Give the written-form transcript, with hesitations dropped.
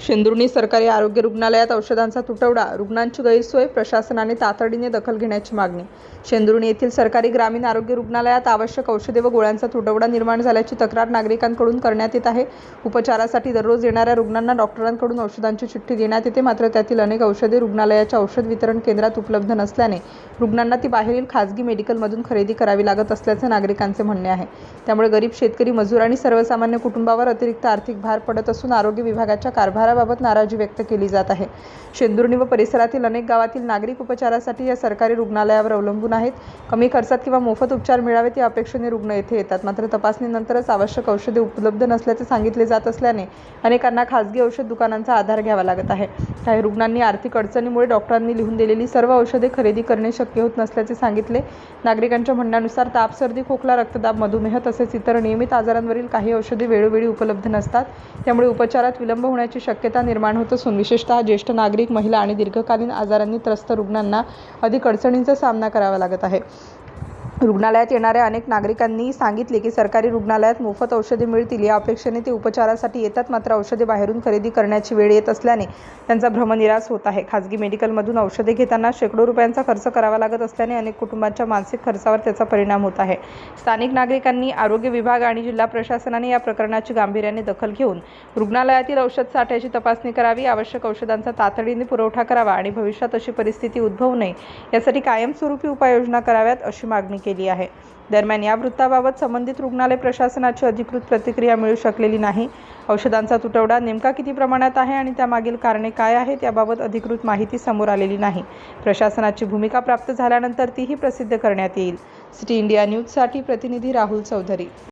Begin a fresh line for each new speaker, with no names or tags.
शेंदुर्णी सरकारी आरोग्य रुग्णालयात औषधांचा तुटवडा, रुग्णांची गैरसोय, प्रशासनाने तातडीने दखल घेण्याची मागणी. शेंदुर्णी येथील सरकारी ग्रामीण आरोग्य रुग्णालयात आवश्यक औषधे व गोळ्यांचा तुटवडा निर्माण झाल्याची तक्रार नागरिकांकडून करण्यात येत आहे. उपचारासाठी दररोज येणाऱ्या रुग्णांना डॉक्टरांकडून औषधांची चिठ्ठी देण्यात येते, मात्र त्यातील अनेक औषधे रुग्णालयाच्या औषध वितरण केंद्रात उपलब्ध नसल्याने रुग्णांना ती बाहेरील खासगी मेडिकलमधून खरेदी करावी लागत असल्याचे नागरिकांचे म्हणणे आहे. त्यामुळे गरीब शेतकरी, मजूर आणि सर्वसामान्य कुटुंबावर अतिरिक्त आर्थिक भार पडत असून आरोग्य विभागाच्या कारभाराबाबत नाराजी व्यक्त केली जात आहे. शेंदुर्णी व परिसरातील अनेक गावातील नागरिक उपचारासाठी या सरकारी रुग्णालयावर अवलंबून आहेत. कमी खर्चात किंवा मोफत उपचार मिळावेत या अपेक्षेने रुग्ण येथे येतात, मात्र तपासणीनंतरच आवश्यक औषधे उपलब्ध नसल्याचे सांगितले जात असल्याने अनेकांना खासगी औषध दुकानांचा आधार घ्यावा लागत आहे. काही रुग्णांनी आर्थिक अडचणीमुळे डॉक्टरांनी लिहून दिलेली सर्व औषधे खरेदी करणे शक्य होत नसल्याचे सांगितले. नागरिकांच्या म्हणण्यानुसार ताप, सर्दी, खोकला, रक्तदाब, मधुमेह तसेच इतर नियमित आजारांवरील काही औषधे वेळोवेळी उपलब्ध नसतात. त्यामुळे उपचारात विलंब होण्याची शक्यता निर्माण होत असून विशेषतः ज्येष्ठ नागरिक, महिला आणि दीर्घकालीन आजारांनी त्रस्त रुग्णांना अधिक अडचणींचा सामना करावा लागत आहे. रुग्णालयात येणाऱ्या अनेक नागरिकांनी सांगितले की सरकारी रुग्णालयात मोफत औषधे मिळतील या अपेक्षेने ते उपचारासाठी येतात, मात्र औषधे बाहेरून खरेदी करण्याची वेळ येत असल्याने त्यांचा भ्रमनिरास होत आहे. खासगी मेडिकलमधून औषधे घेताना शेकडो रुपयांचा खर्च करावा लागत असल्याने अनेक कुटुंबांच्या मानसिक खर्चावर त्याचा परिणाम होत आहे. स्थानिक नागरिकांनी आरोग्य विभाग आणि जिल्हा प्रशासनाने या प्रकरणाची गांभीर्याने दखल घेऊन रुग्णालयातील औषध साठ्याची तपासणी करावी, आवश्यक औषधांचा तातडीने पुरवठा करावा आणि भविष्यात अशी परिस्थिती उद्भवू नये यासाठी कायमस्वरूपी उपाययोजना कराव्यात अशी मागणी केली आहे. दरम्यान या वृत्ताबाबत संबंधित रुग्णालय प्रशासनाची अधिकृत प्रतिक्रिया मिळू शकलेली नाही. औषधांचा तुटवडा नेमका किती प्रमाणात आहे आणि त्यामागील कारणे काय आहेत याबाबत अधिकृत माहिती समोर आलेली नाही. प्रशासनाची भूमिका प्राप्त झाल्यानंतर तीही प्रसिद्ध करण्यात येईल. सिटी इंडिया न्यूजसाठी प्रतिनिधी राहुल चौधरी.